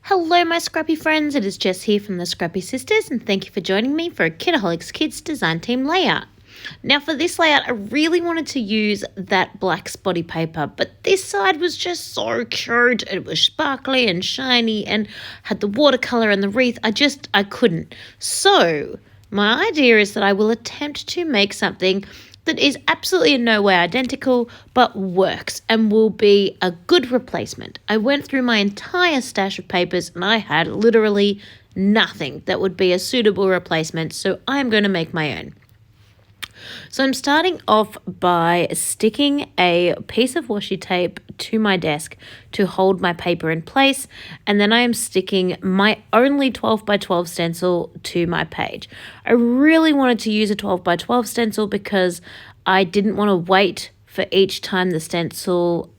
Hello my Scrappy friends, it is Jess here from the Scrappy Sisters and thank you for joining me for a Kitaholic Kits design team layout. Now for this layout I really wanted to use that black spotty paper, but this side was just so cute. It was sparkly and shiny and had the watercolour and the wreath. I couldn't. So my idea is that I will attempt to make something that is absolutely in no way identical but works and will be a good replacement. I went through my entire stash of papers and I had literally nothing that would be a suitable replacement, so I'm going to make my own. So I'm starting off by sticking a piece of washi tape to my desk to hold my paper in place, and then I am sticking my only 12 by 12 stencil to my page. I really wanted to use a 12 by 12 stencil because I didn't want to wait for each time the stencil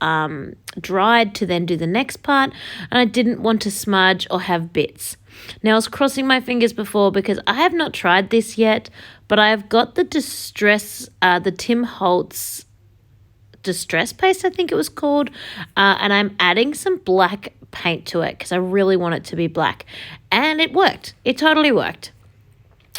dried to then do the next part, and I didn't want to smudge or have bits. Now I was crossing my fingers before because I have not tried this yet, but I have got the the Tim Holtz Distress Paste, I think it was called, and I'm adding some black paint to it because I really want it to be black, and it worked. It totally worked.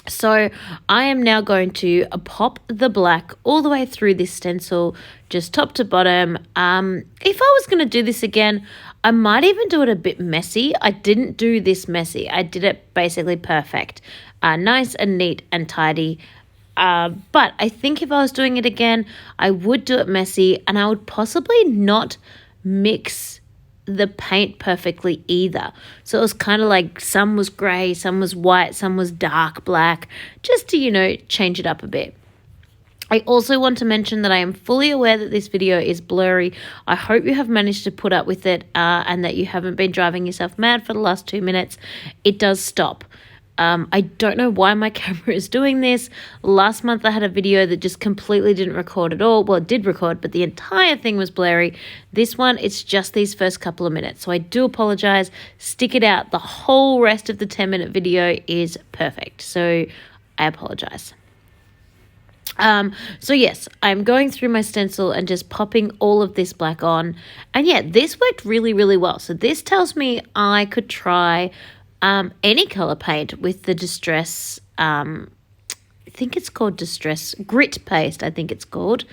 So I am now going to pop the black all the way through this stencil, just top to bottom. If I was going to do this again, I might even do it a bit messy. I didn't do this messy. I did it basically perfect. Nice and neat and tidy. But I think if I was doing it again, I would do it messy and I would possibly not mix the paint perfectly either. So it was kind of like some was grey, some was white, some was dark black, just to, change it up a bit. I also want to mention that I am fully aware that this video is blurry. I hope you have managed to put up with it and that you haven't been driving yourself mad for the last 2 minutes. It does stop. I don't know why my camera is doing this. Last month I had a video that just completely didn't record at all. Well, it did record, but the entire thing was blurry. This one, it's just these first couple of minutes. So I do apologize. Stick it out. The whole rest of the 10-minute video is perfect. So I apologize. So yes, I'm going through my stencil and just popping all of this black on. And yeah, this worked really, really well. So this tells me I could try any color paint with the Distress, I think it's called Distress Grit Paste, I think it's called.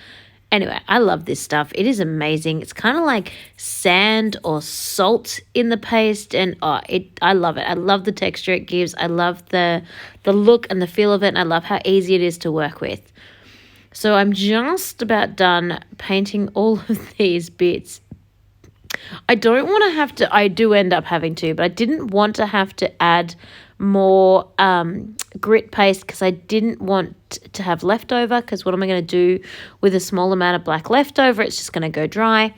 Anyway, I love this stuff. It is amazing. It's kind of like sand or salt in the paste, and I love it. I love the texture it gives. I love the look and the feel of it, and I love how easy it is to work with. So I'm just about done painting all of these bits. I don't want to have to, I do end up having to, but I didn't want to have to add more grit paste because I didn't want to have leftover, because what am I going to do with a small amount of black leftover? It's just going to go dry.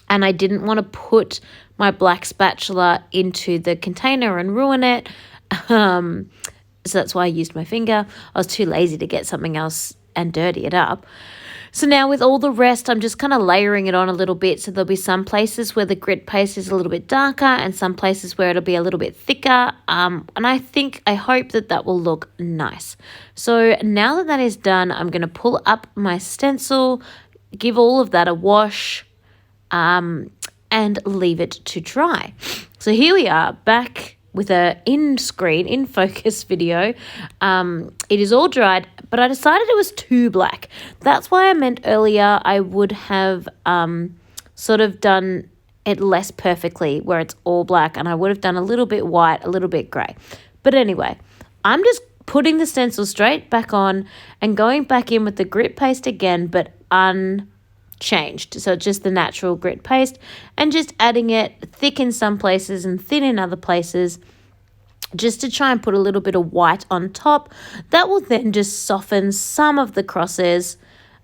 And I didn't want to put my black spatula into the container and ruin it. So that's why I used my finger. I was too lazy to get something else and dirty it up. So now with all the rest, I'm just kind of layering it on a little bit. So there'll be some places where the grit paste is a little bit darker and some places where it'll be a little bit thicker. And I hope that will look nice. So now that is done, I'm going to pull up my stencil, give all of that a wash, and leave it to dry. So here we are back with a in focus video. It is all dried, but I decided it was too black. That's why I meant earlier I would have sort of done it less perfectly where it's all black, and I would have done a little bit white, a little bit grey. But anyway, I'm just putting the stencil straight back on and going back in with the grit paste again, but unchanged. So just the natural grit paste, and just adding it thick in some places and thin in other places, just to try and put a little bit of white on top. That will then just soften some of the crosses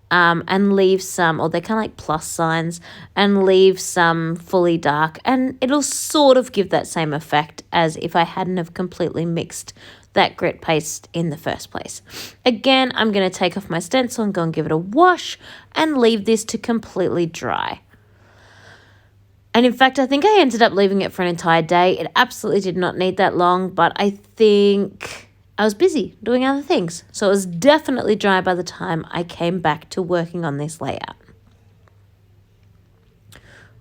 and leave some, or they're kind of like plus signs, and leave some fully dark, and it'll sort of give that same effect as if I hadn't have completely mixed that grit paste in the first place. Again, I'm going to take off my stencil and go and give it a wash and leave this to completely dry. And in fact, I think I ended up leaving it for an entire day. It absolutely did not need that long, but I think I was busy doing other things. So it was definitely dry by the time I came back to working on this layout.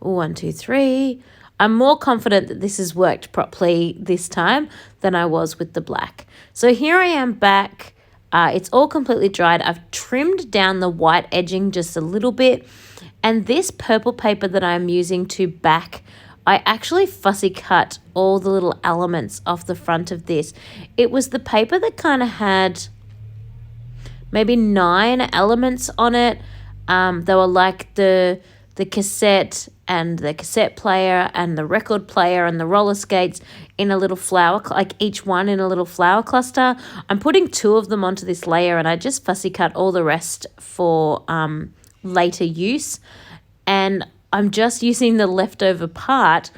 1, 2, 3. I'm more confident that this has worked properly this time than I was with the black. So here I am back. It's all completely dried. I've trimmed down the white edging just a little bit. And this purple paper that I'm using to back, I actually fussy cut all the little elements off the front of this. It was the paper that kind of had maybe 9 elements on it. They were like the cassette and the cassette player and the record player and the roller skates in a little flower, like each one in a little flower cluster. I'm putting 2 of them onto this layer, and I just fussy cut all the rest for later use. And I'm just using the leftover part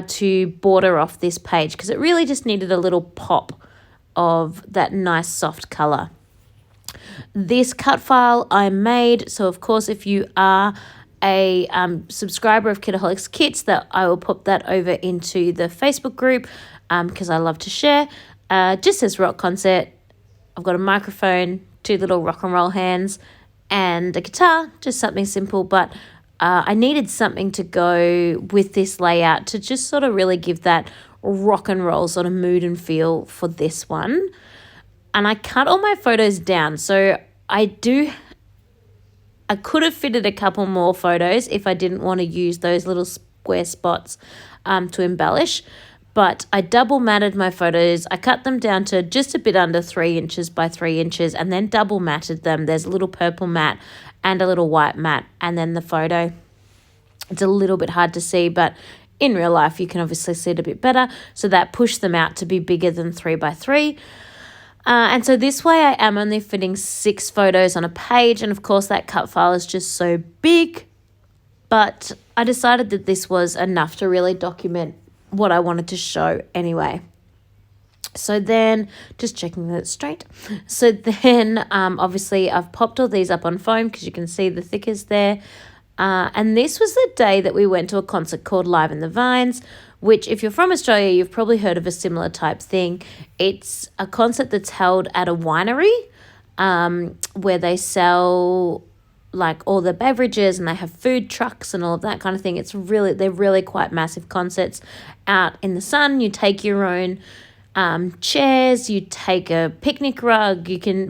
to border off this page because it really just needed a little pop of that nice soft colour. This cut file I made, so of course if you are a subscriber of Kitaholic Kits, that I will pop that over into the Facebook group because I love to share. Just says rock concert. I've got a microphone, 2 little rock and roll hands, and a guitar, just something simple, but I needed something to go with this layout to just sort of really give that rock and roll sort of mood and feel for this one. And I cut all my photos down, so I could have fitted a couple more photos if I didn't want to use those little square spots to embellish. But I double matted my photos. I cut them down to just a bit under 3 inches by 3 inches and then double matted them. There's a little purple mat and a little white mat, and then the photo. It's a little bit hard to see, but in real life you can obviously see it a bit better. So that pushed them out to be bigger than 3 by 3. And so this way I am only fitting 6 photos on a page, and of course that cut file is just so big, but I decided that this was enough to really document what I wanted to show anyway. So then, just checking that it's straight. So then, obviously I've popped all these up on foam because you can see the thickers there. And this was the day that we went to a concert called Live in the Vines, which if you're from Australia, you've probably heard of a similar type thing. It's a concert that's held at a winery where they sell like all the beverages and they have food trucks and all of that kind of thing. They're really quite massive concerts out in the sun. You take your own chairs, you take a picnic rug, you can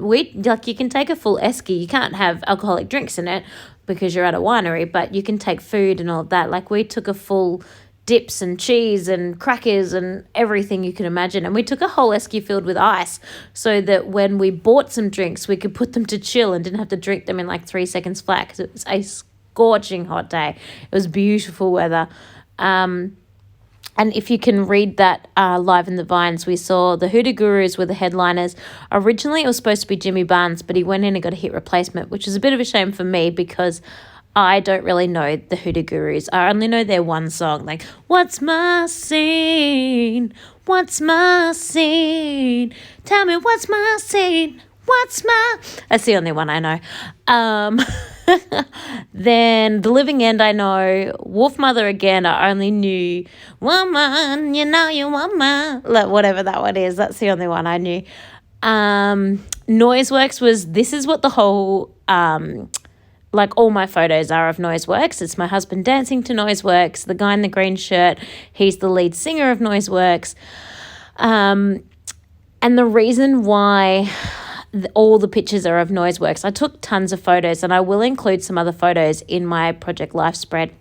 take a full esky. You can't have alcoholic drinks in it because you're at a winery, but you can take food and all of that. Like we took a full dips and cheese and crackers and everything you can imagine. And we took a whole esky filled with ice so that when we bought some drinks, we could put them to chill and didn't have to drink them in like 3 seconds flat because it was a scorching hot day. It was beautiful weather. And if you can read that Live in the Vines, we saw the Hoodoo Gurus were the headliners. Originally, it was supposed to be Jimmy Barnes, but he went in and got a hit replacement, which is a bit of a shame for me because I don't really know the Hoodoo Gurus. I only know their one song, like, what's my scene? What's my scene? Tell me what's my scene? What's my... That's the only one I know. Then The Living End I know. Wolf Mother again, I only knew. Woman, you know you woman. Like, whatever that one is, that's the only one I knew. Noiseworks was... This is what the whole... like all my photos are of Noiseworks. It's my husband dancing to Noiseworks. The guy in the green shirt, he's the lead singer of Noiseworks. And the reason why all the pictures are of Noiseworks, I took tons of photos and I will include some other photos in my Project Life spread.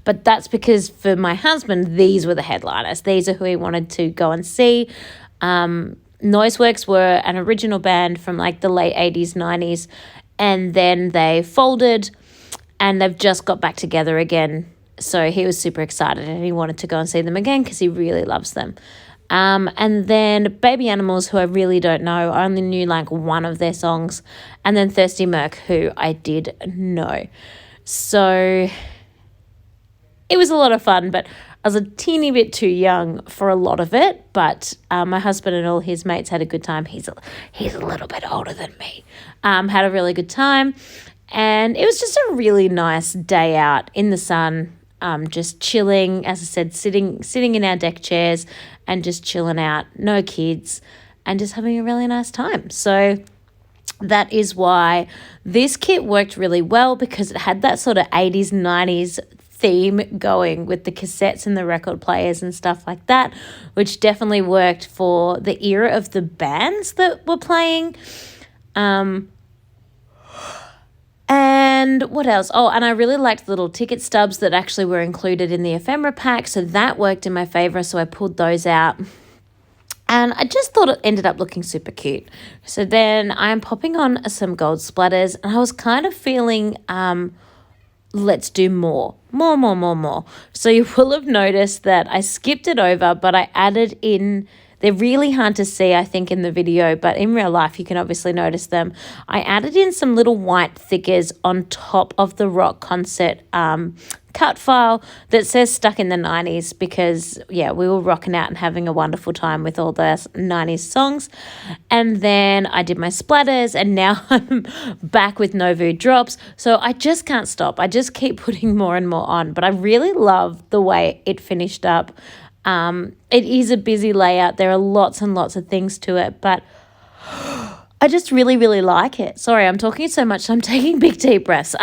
But that's because for my husband, these were the headliners. These are who he wanted to go and see. Noiseworks were an original band from like the late 80s, 90s. And then they folded and they've just got back together again. So he was super excited and he wanted to go and see them again because he really loves them. And then Baby Animals, who I really don't know. I only knew like one of their songs. And then Thirsty Merc, who I did know. So it was a lot of fun, but I was a teeny bit too young for a lot of it. But my husband and all his mates had a good time. He's a little bit older than me. Had a really good time. And it was just a really nice day out in the sun, just chilling, as I said, sitting in our deck chairs and just chilling out, no kids, and just having a really nice time. So that is why this kit worked really well, because it had that sort of 80s, 90s theme going with the cassettes and the record players and stuff like that, which definitely worked for the era of the bands that were playing. And what else? Oh, and I really liked the little ticket stubs that actually were included in the ephemera pack, so that worked in my favor, so I pulled those out. And I just thought it ended up looking super cute. So then I'm popping on some gold splatters, and I was kind of feeling, let's do more. So you will have noticed that I skipped it over, but I added in, they're really hard to see, I think, in the video, but in real life you can obviously notice them. I added in some little white thickers on top of the rock concert cut file that says Stuck in the 90s because, yeah, we were rocking out and having a wonderful time with all the 90s songs. And then I did my splatters, and now I'm back with Novu drops. So I just can't stop. I just keep putting more and more on, but I really love the way it finished up. It is a busy layout. There are lots and lots of things to it, but I just really, really like it. Sorry, I'm talking so much, so I'm taking big deep breaths.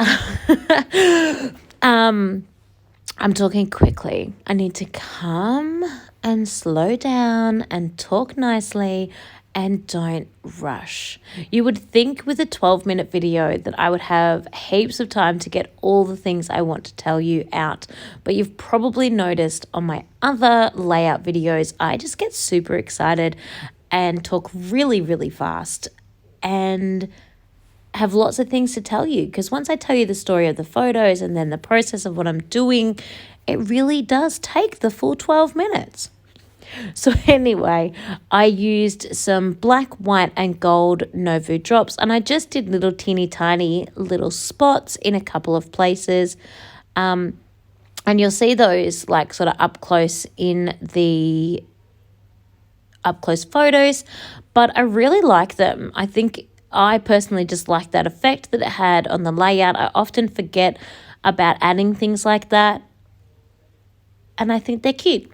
I'm talking quickly. I need to calm and slow down and talk nicely and don't rush. You would think with a 12-minute video that I would have heaps of time to get all the things I want to tell you out, but you've probably noticed on my other layout videos, I just get super excited and talk really, really fast and have lots of things to tell you, because once I tell you the story of the photos and then the process of what I'm doing, it really does take the full 12 minutes. So anyway, I used some black, white and gold Novu drops, and I just did little teeny tiny little spots in a couple of places. And you'll see those like sort of up close in the up close photos, but I really like them. I think I personally just like that effect that it had on the layout. I often forget about adding things like that, and I think they're cute.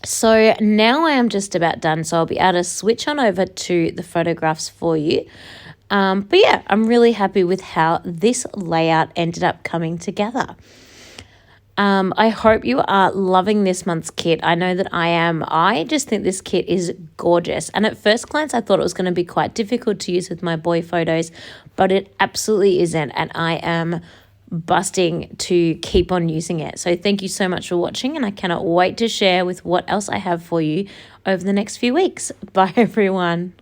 So now I am just about done, so I'll be able to switch on over to the photographs for you. But yeah, I'm really happy with how this layout ended up coming together. I hope you are loving this month's kit. I know that I am. I just think this kit is gorgeous. And at first glance, I thought it was going to be quite difficult to use with my boy photos, but it absolutely isn't. And I am busting to keep on using it. So thank you so much for watching, and I cannot wait to share with what else I have for you over the next few weeks. Bye, everyone.